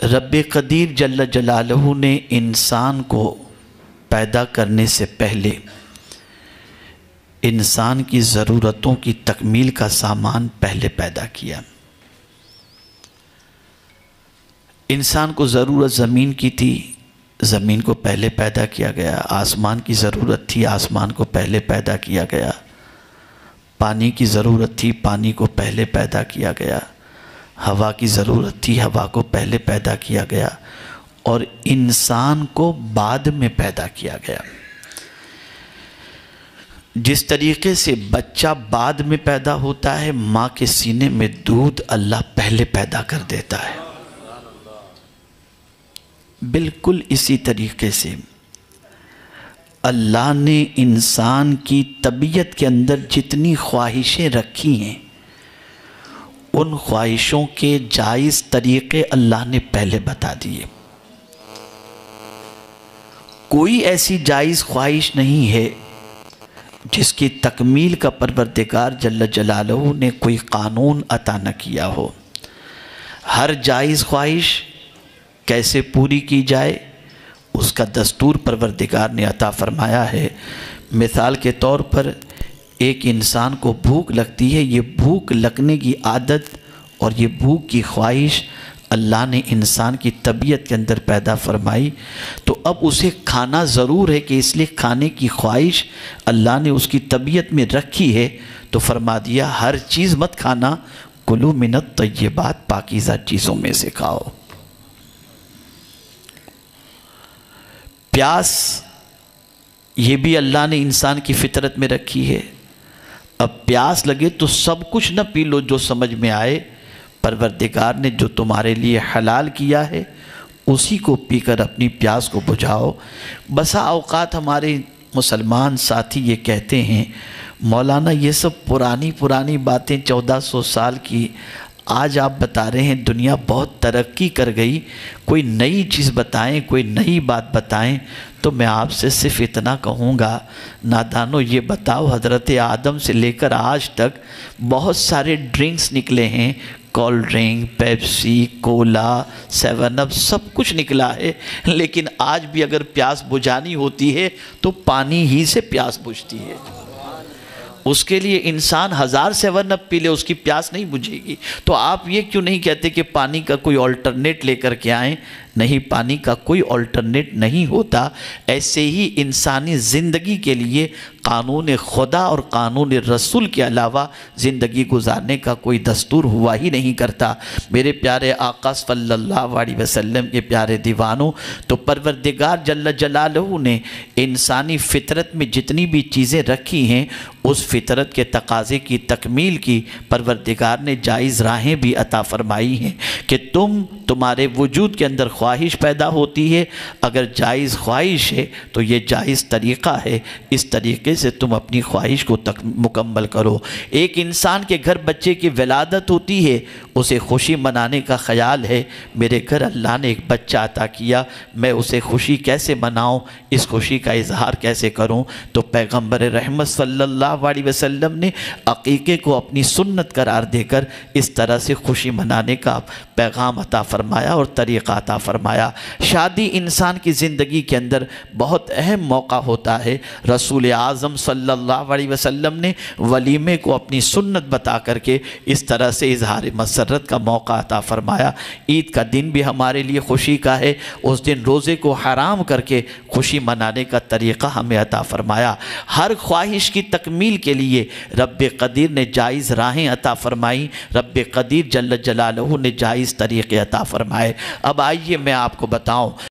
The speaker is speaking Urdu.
رب قدیر جل جلالہ نے انسان کو پیدا کرنے سے پہلے انسان کی ضرورتوں کی تکمیل کا سامان پہلے پیدا کیا۔ انسان کو ضرورت زمین کی تھی، زمین کو پہلے پیدا کیا گیا۔ آسمان کی ضرورت تھی، آسمان کو پہلے پیدا کیا گیا۔ پانی کی ضرورت تھی، پانی کو پہلے پیدا کیا گیا۔ ہوا کی ضرورت تھی، ہوا کو پہلے پیدا کیا گیا، اور انسان کو بعد میں پیدا کیا گیا۔ جس طریقے سے بچہ بعد میں پیدا ہوتا ہے، ماں کے سینے میں دودھ اللہ پہلے پیدا کر دیتا ہے، بالکل اسی طریقے سے اللہ نے انسان کی طبیعت کے اندر جتنی خواہشیں رکھی ہیں، ان خواہشوں کے جائز طریقے اللہ نے پہلے بتا دیے۔ کوئی ایسی جائز خواہش نہیں ہے جس کی تکمیل کا پروردگار جل جلالہ نے کوئی قانون عطا نہ کیا ہو۔ ہر جائز خواہش کیسے پوری کی جائے، اس کا دستور پروردگار نے عطا فرمایا ہے۔ مثال کے طور پر ایک انسان کو بھوک لگتی ہے، یہ بھوک لگنے کی عادت اور یہ بھوک کی خواہش اللہ نے انسان کی طبیعت کے اندر پیدا فرمائی، تو اب اسے کھانا ضرور ہے کہ اس لیے کھانے کی خواہش اللہ نے اس کی طبیعت میں رکھی ہے، تو فرما دیا ہر چیز مت کھانا، کلوا من الطیبات، پاکیزہ چیزوں میں سے کھاؤ۔ پیاس یہ بھی اللہ نے انسان کی فطرت میں رکھی ہے۔ اب پیاس لگے تو سب کچھ نہ پی لو جو سمجھ میں آئے، پروردگار نے جو تمہارے لیے حلال کیا ہے اسی کو پی کر اپنی پیاس کو بجھاؤ۔ بسا اوقات ہمارے مسلمان ساتھی یہ کہتے ہیں، مولانا یہ سب پرانی باتیں 1400 سال کی، آج آپ بتا رہے ہیں دنیا بہت ترقی کر گئی، کوئی نئی چیز بتائیں، کوئی نئی بات بتائیں۔ تو میں آپ سے صرف اتنا کہوں گا، نادانو یہ بتاؤ، حضرت آدم سے لے کر آج تک بہت سارے ڈرنکس نکلے ہیں، کولڈ ڈرنک، پیپسی، کولا، 7 اپ، سب کچھ نکلا ہے، لیکن آج بھی اگر پیاس بجھانی ہوتی ہے تو پانی ہی سے پیاس بجھتی ہے۔ اس کے لیے انسان 1000 7 اپ پی لے، اس کی پیاس نہیں بجھے گی۔ تو آپ یہ کیوں نہیں کہتے کہ پانی کا کوئی آلٹرنیٹ لے کر کے آئیں؟ نہیں، پانی کا کوئی آلٹرنیٹ نہیں ہوتا۔ ایسے ہی انسانی زندگی کے لیے قانون خدا اور قانون رسول کے علاوہ زندگی گزارنے کا کوئی دستور ہوا ہی نہیں کرتا۔ میرے پیارے آقا صلی اللہ علیہ وسلم کے پیارے دیوانوں، تو پروردگار جل جلالہ نے انسانی فطرت میں جتنی بھی چیزیں رکھی ہیں، اس فطرت کے تقاضے کی تکمیل کی پروردگار نے جائز راہیں بھی عطا فرمائی ہیں کہ تمہارے وجود کے اندر خواہش پیدا ہوتی ہے، اگر جائز خواہش ہے تو یہ جائز طریقہ ہے، اس طریقے سے تم اپنی خواہش کو مکمل کرو۔ ایک انسان کے گھر بچے کی ولادت ہوتی ہے، اسے خوشی منانے کا خیال ہے، میرے گھر اللہ نے ایک بچہ عطا کیا، میں اسے خوشی کیسے مناؤں، اس خوشی کا اظہار کیسے کروں؟ تو پیغمبر رحمت صلی اللہ علیہ وسلم نے عقیقے کو اپنی سنت قرار دے کر اس طرح سے خوشی منانے کا پیغام عطا فرمایا اور طریقہ عطا فرمایا۔ شادی انسان کی زندگی کے اندر بہت اہم موقع ہوتا ہے۔ رسول اعظم صلی اللہ علیہ وسلم نے ولیمے کو اپنی سنت بتا کر کے اس طرح سے اظہار مسرت کا موقع عطا فرمایا۔ عید کا دن بھی ہمارے لیے خوشی کا ہے، اس دن روزے کو حرام کر کے خوشی منانے کا طریقہ ہمیں عطا فرمایا۔ ہر خواہش کی تکمیل کے لیے رب قدیر نے جائز راہیں عطا فرمائی، رب قدیر جل جلالہ نے جائز طریقے عطا فرمائے۔ اب آئیے میں آپ کو بتاؤں